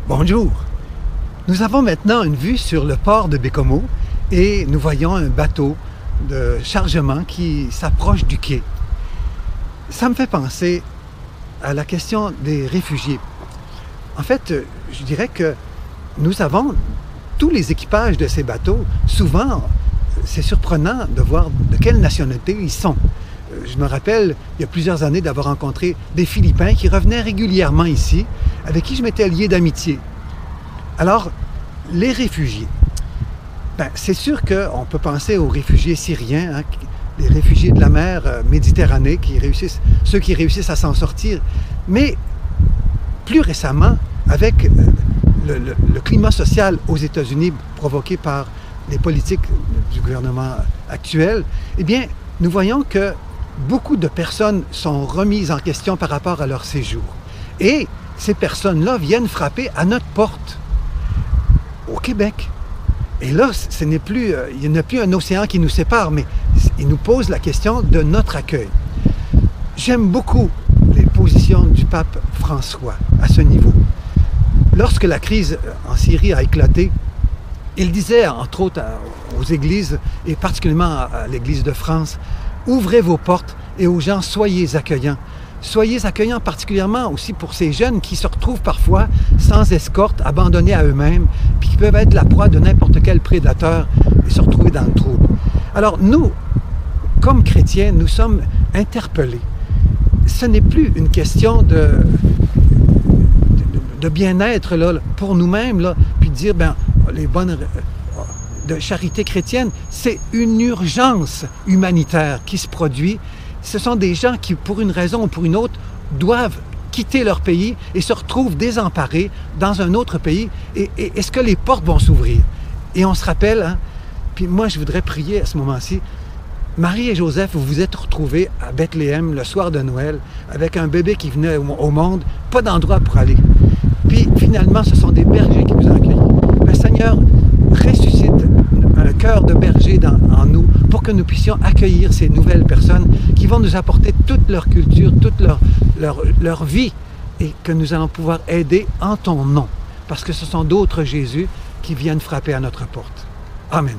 Bonjour. Nous avons maintenant une vue sur le port de Baie-Comeau et nous voyons un bateau de chargement qui s'approche du quai. Ça me fait penser à la question des réfugiés. En fait, je dirais que nous avons tous les équipages de ces bateaux. Souvent, c'est surprenant de voir de quelle nationalité ils sont. Je me rappelle, il y a plusieurs années, d'avoir rencontré des Philippins qui revenaient régulièrement ici, avec qui je m'étais lié d'amitié. Alors, les réfugiés. C'est sûr qu'on peut penser aux réfugiés syriens, les réfugiés de la mer Méditerranée, ceux qui réussissent à s'en sortir. Mais plus récemment, avec le climat social aux États-Unis provoqué par les politiques du gouvernement actuel, eh bien, nous voyons que beaucoup de personnes sont remises en question par rapport à leur séjour. Et ces personnes-là viennent frapper à notre porte, au Québec. Et là, il n'y a plus un océan qui nous sépare, mais il nous pose la question de notre accueil. J'aime beaucoup les positions du pape François à ce niveau. Lorsque la crise en Syrie a éclaté, il disait, entre autres, aux églises, et particulièrement à l'Église de France, « Ouvrez vos portes et aux gens, soyez accueillants. » Soyez accueillants particulièrement aussi pour ces jeunes qui se retrouvent parfois sans escorte, abandonnés à eux-mêmes, puis qui peuvent être la proie de n'importe quel prédateur et se retrouver dans le trouble. Alors nous, comme chrétiens, nous sommes interpellés. Ce n'est plus une question de bien-être là, pour nous-mêmes, là, puis de dire, les bonnes de charité chrétienne, c'est une urgence humanitaire qui se produit. Ce sont des gens qui, pour une raison ou pour une autre, doivent quitter leur pays et se retrouvent désemparés dans un autre pays. Et est-ce que les portes vont s'ouvrir? Et on se rappelle, puis moi je voudrais prier à ce moment-ci, Marie et Joseph, vous vous êtes retrouvés à Bethléem le soir de Noël avec un bébé qui venait au monde, pas d'endroit pour aller. Puis finalement, ce sont des bergers qui vous ont accueillis. Le Seigneur ressuscite un cœur de berger en nous pour que nous puissions accueillir ces nouvelles personnes qui vont nous apporter toute leur culture, toute leur vie et que nous allons pouvoir aider en ton nom parce que ce sont d'autres Jésus qui viennent frapper à notre porte. Amen.